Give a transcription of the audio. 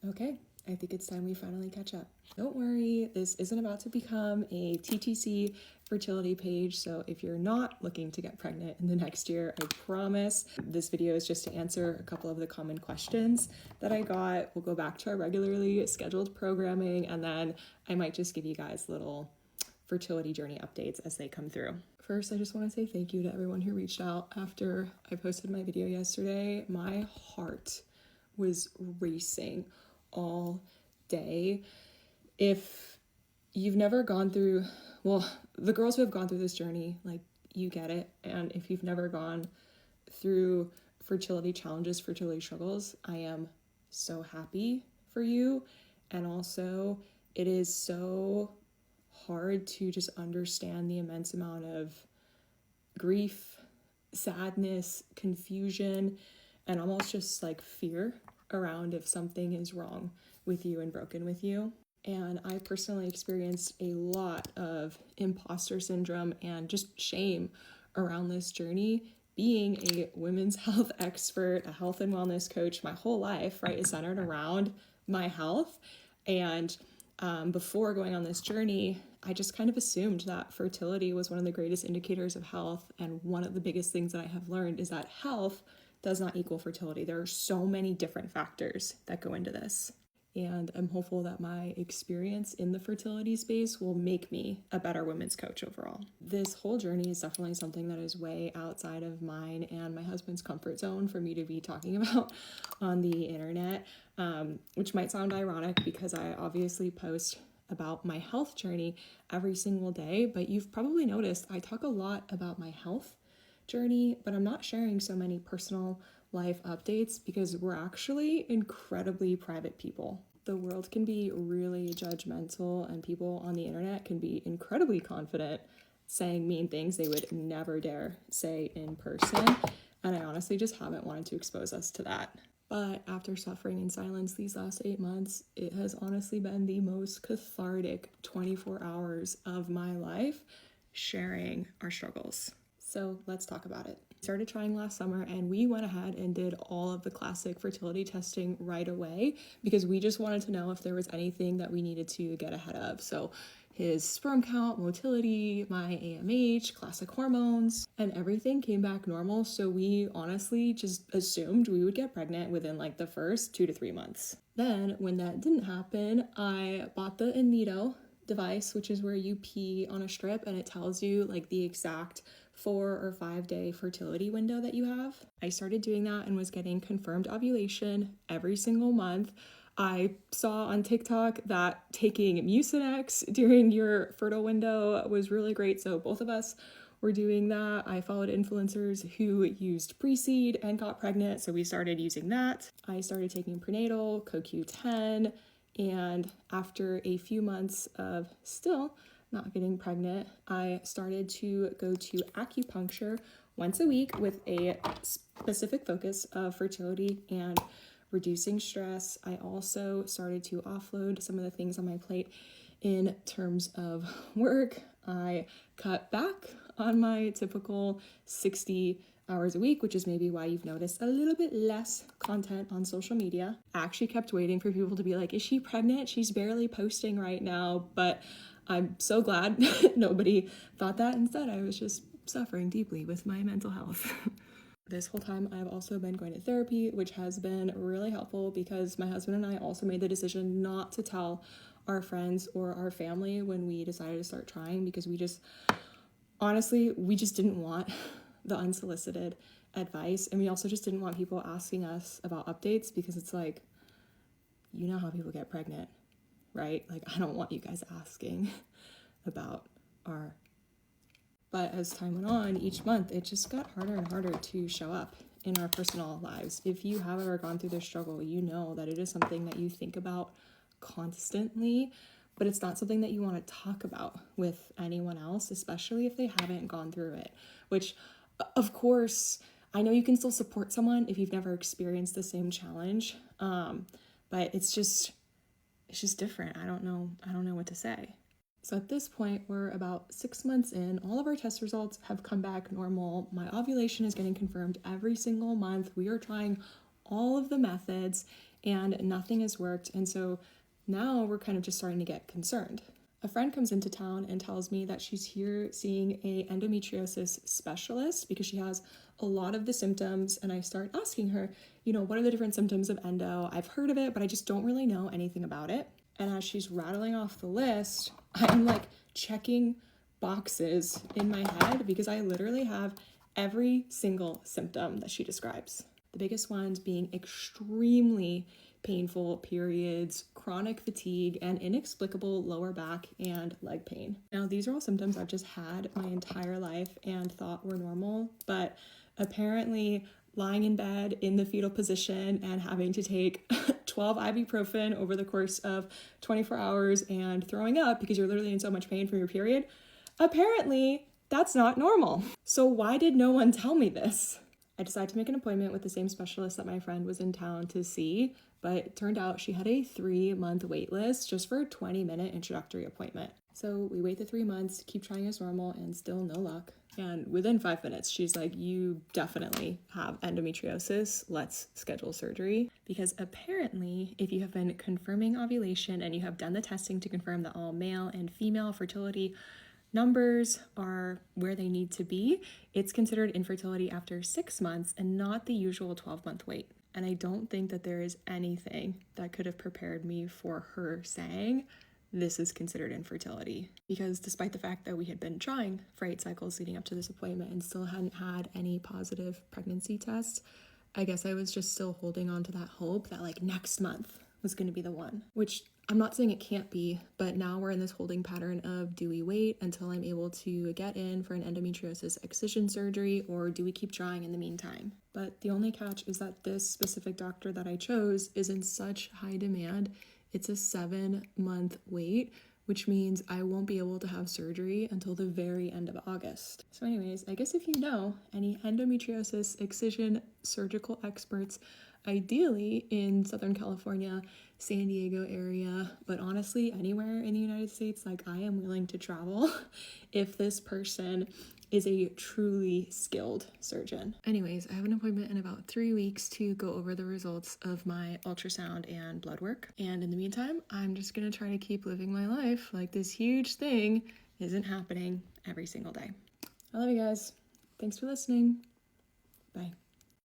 Okay, I think it's time we finally catch up. Don't worry, this isn't about to become a TTC fertility page, so if you're not looking to get pregnant in the next year, I promise this video is just to answer a couple of the common questions that I got. We'll go back to our regularly scheduled programming, and then I might just give you guys little fertility journey updates as they come through. First, I just want to say thank you to everyone who reached out after I posted my video yesterday. My heart was racing all day. If you've never gone through, well, the girls who have gone through this journey, like, you get it. And if you've never gone through fertility challenges, fertility struggles, I am so happy for you. And also, it is so hard to just understand the immense amount of grief, sadness, confusion, and almost just like fear around if something is wrong with you and broken with you. And I personally experienced a lot of imposter syndrome and just shame around this journey. Being a women's health expert, a health and wellness coach, my whole life, right, is centered around my health. And before going on this journey, I just kind of assumed that fertility was one of the greatest indicators of health. And one of the biggest things that I have learned is that health does not equal fertility. There are so many different factors that go into this. And I'm hopeful that my experience in the fertility space will make me a better women's coach overall. This whole journey is definitely something that is way outside of mine and my husband's comfort zone for me to be talking about on the internet, which might sound ironic because I obviously post about my health journey every single day, but you've probably noticed I talk a lot about my health journey, but I'm not sharing so many personal life updates because we're actually incredibly private people. The world can be really judgmental, and people on the internet can be incredibly confident, saying mean things they would never dare say in person. And I honestly just haven't wanted to expose us to that. But after suffering in silence these last 8 months, it has honestly been the most cathartic 24 hours of my life sharing our struggles. So let's talk about it. We started trying last summer, and we went ahead and did all of the classic fertility testing right away because we just wanted to know if there was anything that we needed to get ahead of. So his sperm count, motility, my AMH, classic hormones, and everything came back normal. So we honestly just assumed we would get pregnant within like the first 2 to 3 months. Then when that didn't happen, I bought the Inido device, which is where you pee on a strip and it tells you like the exact 4 or 5 day fertility window that you have. I started doing that and was getting confirmed ovulation every single month. I saw on TikTok that taking Mucinex during your fertile window was really great, so both of us were doing that. I followed influencers who used pre-seed and got pregnant, so we started using that. I started taking prenatal, CoQ10, and after a few months of still not getting pregnant, I started to go to acupuncture once a week with a specific focus of fertility and reducing stress. I also started to offload some of the things on my plate in terms of work. I cut back on my typical 60 hours a week, which is maybe why you've noticed a little bit less content on social media. I actually kept waiting for people to be like, is she pregnant? She's barely posting right now. But I'm so glad nobody thought that. Instead, I was just suffering deeply with my mental health. This whole time, I've also been going to therapy, which has been really helpful because my husband and I also made the decision not to tell our friends or our family when we decided to start trying because we just didn't want the unsolicited advice. And we also just didn't want people asking us about updates because it's like, you know how people get pregnant, right? Like, I don't want you guys asking about our... But as time went on, each month, it just got harder and harder to show up in our personal lives. If you have ever gone through this struggle, you know that it is something that you think about constantly, but it's not something that you want to talk about with anyone else, especially if they haven't gone through it, which, of course, I know you can still support someone if you've never experienced the same challenge, but it's just different. I don't know what to say. So at this point, we're about 6 months in. All of our test results have come back normal. My ovulation is getting confirmed every single month. We are trying all of the methods, and nothing has worked. And so now we're kind of just starting to get concerned. A friend comes into town and tells me that she's here seeing a endometriosis specialist because she has a lot of the symptoms. And I start asking her, what are the different symptoms of endo? I've heard of it, but I just don't really know anything about it. And as she's rattling off the list, I'm like checking boxes in my head because I literally have every single symptom that she describes. The biggest ones being extremely painful periods, chronic fatigue, and inexplicable lower back and leg pain. Now, these are all symptoms I've just had my entire life and thought were normal, but apparently lying in bed in the fetal position and having to take 12 ibuprofen over the course of 24 hours and throwing up because you're literally in so much pain from your period, apparently that's not normal. So why did no one tell me this? I decided to make an appointment with the same specialist that my friend was in town to see, but it turned out she had a 3-month wait list just for a 20-minute introductory appointment. So we wait the 3 months, keep trying as normal, and still no luck. And within 5 minutes, she's like, you definitely have endometriosis. Let's schedule surgery. Because apparently, if you have been confirming ovulation and you have done the testing to confirm that all male and female fertility numbers are where they need to be, it's considered infertility after 6 months and not the usual 12-month wait. And I don't think that there is anything that could have prepared me for her saying this is considered infertility. Because despite the fact that we had been trying for 8 cycles leading up to this appointment and still hadn't had any positive pregnancy tests, I guess I was just still holding on to that hope that like next month was going to be the one, which I'm not saying it can't be, but now we're in this holding pattern of, do we wait until I'm able to get in for an endometriosis excision surgery, or do we keep trying in the meantime? But the only catch is that this specific doctor that I chose is in such high demand. It's a 7-month wait, which means I won't be able to have surgery until the very end of August. So anyways, I guess if you know any endometriosis excision surgical experts, ideally in Southern California, San Diego area, but honestly anywhere in the United States, like I am willing to travel if this person is a truly skilled surgeon. Anyways, I have an appointment in about 3 weeks to go over the results of my ultrasound and blood work. And in the meantime, I'm just gonna try to keep living my life like this huge thing isn't happening every single day. I love you guys. Thanks for listening. Bye.